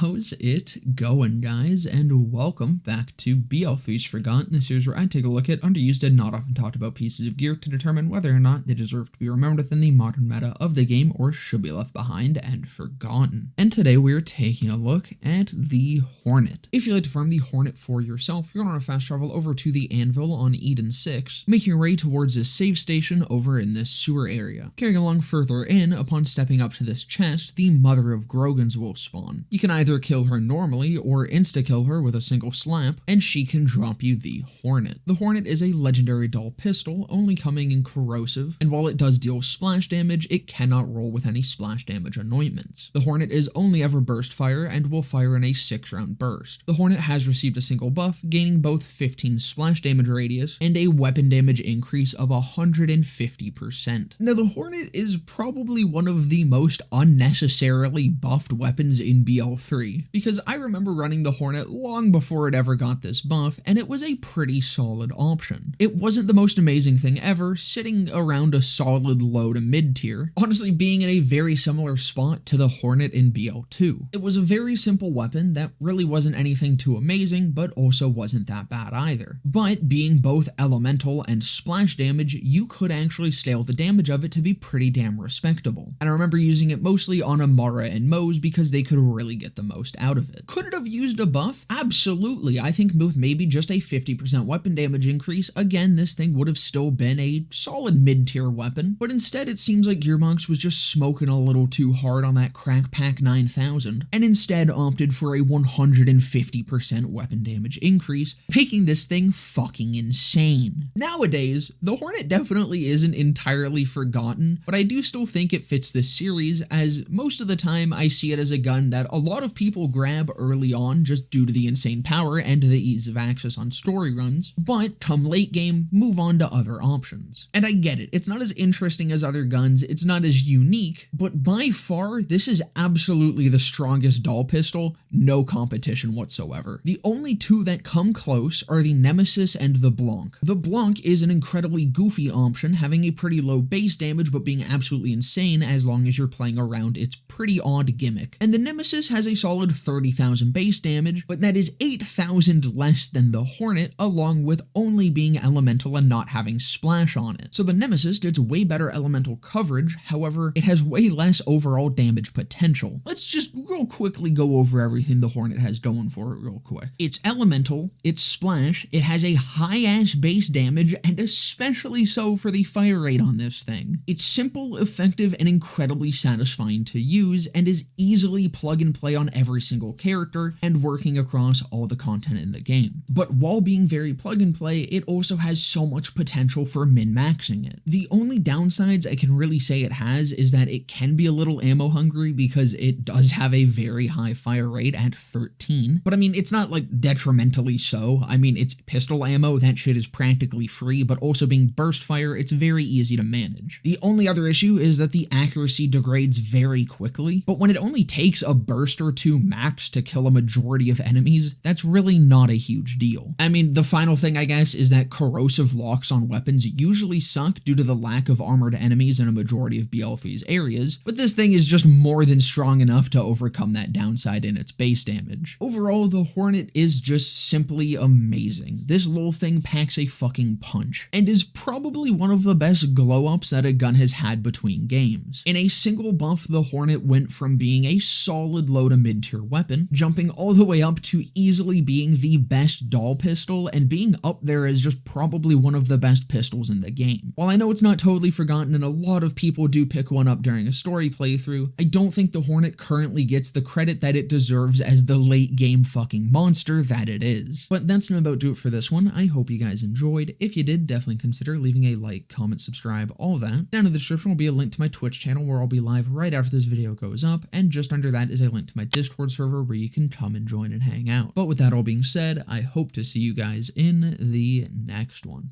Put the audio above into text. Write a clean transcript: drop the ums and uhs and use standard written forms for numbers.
How's it going, guys? And welcome back to BL3's Forgotten, the series where I take a look at underused and not often talked about pieces of gear to determine whether or not they deserve to be remembered within the modern meta of the game or should be left behind and forgotten. And today we're taking a look at the Hornet. If you'd like to farm the Hornet for yourself, you're going to fast travel over to the Anvil on Eden 6, making your way towards a save station over in this sewer area. Carrying along further in, upon stepping up to this chest, the Mother of Grogans will spawn. You can either kill her normally or insta-kill her with a single slap, and she can drop you the Hornet. The Hornet is a legendary Dahl pistol, only coming in corrosive, and while it does deal splash damage, it cannot roll with any splash damage anointments. The Hornet is only ever burst fire and will fire in a 6-round burst. The Hornet has received a single buff, gaining both 15 splash damage radius and a weapon damage increase of 150%. Now the Hornet is probably one of the most unnecessarily buffed weapons in BL3, because I remember running the Hornet long before it ever got this buff, and it was a pretty solid option. It wasn't the most amazing thing ever, sitting around a solid low to mid tier, honestly being in a very similar spot to the Hornet in BL2. It was a very simple weapon that really wasn't anything too amazing, but also wasn't that bad either. But being both elemental and splash damage, you could actually scale the damage of it to be pretty damn respectable. And I remember using it mostly on Amara and Moze because they could really get the most out of it. Could it have used a buff? Absolutely. I think with maybe just a 50% weapon damage increase, again, this thing would have still been a solid mid-tier weapon, but instead it seems like Gearbox was just smoking a little too hard on that Crack Pack 9000, and instead opted for a 150% weapon damage increase, making this thing fucking insane. Nowadays, the Hornet definitely isn't entirely forgotten, but I do still think it fits this series, as most of the time I see it as a gun that a lot of people grab early on just due to the insane power and the ease of access on story runs, but come late game, move on to other options. And I get it, it's not as interesting as other guns, it's not as unique, but by far, this is absolutely the strongest Dahl pistol, no competition whatsoever. The only two that come close are the Nemesis and the Blanc. The Blanc is an incredibly goofy option, having a pretty low base damage but being absolutely insane as long as you're playing around its pretty odd gimmick. And the Nemesis has a solid 30,000 base damage, but that is 8,000 less than the Hornet, along with only being elemental and not having splash on it. So the Nemesis gets way better elemental coverage, however, it has way less overall damage potential. Let's just real quickly go over everything the Hornet has going for it real quick. It's elemental, it's splash, it has a high-ass base damage, and especially so for the fire rate on this thing. It's simple, effective, and incredibly satisfying to use, and is easily plug and play on every single character and working across all the content in the game. But while being very plug and play, it also has so much potential for min-maxing it. The only downsides I can really say it has is that it can be a little ammo hungry because it does have a very high fire rate at 13, but I mean, it's not like detrimentally so. I mean, it's pistol ammo, that shit is practically free, but also being burst fire, it's very easy to manage. The only other issue is that the accuracy degrades very quickly, but when it only takes a burst or two max to kill a majority of enemies, that's really not a huge deal. I mean, the final thing I guess is that corrosive locks on weapons usually suck due to the lack of armored enemies in a majority of BL3's areas, but this thing is just more than strong enough to overcome that downside in its base damage. Overall, the Hornet is just simply amazing. This little thing packs a fucking punch, and is probably one of the best glow-ups that a gun has had between games. In a single buff, the Hornet went from being a solid low to mid-tier weapon, jumping all the way up to easily being the best Dahl pistol, and being up there as just probably one of the best pistols in the game. While I know it's not totally forgotten and a lot of people do pick one up during a story playthrough, I don't think the Hornet currently gets the credit that it deserves as the late game fucking monster that it is. But that's gonna about do it for this one. I hope you guys enjoyed. If you did, definitely consider leaving a like, comment, subscribe, all that. Down in the description will be a link to my Twitch channel where I'll be live right after this video goes up, and just under that is a link to my Discord server where you can come and join and hang out. But with that all being said, I hope to see you guys in the next one.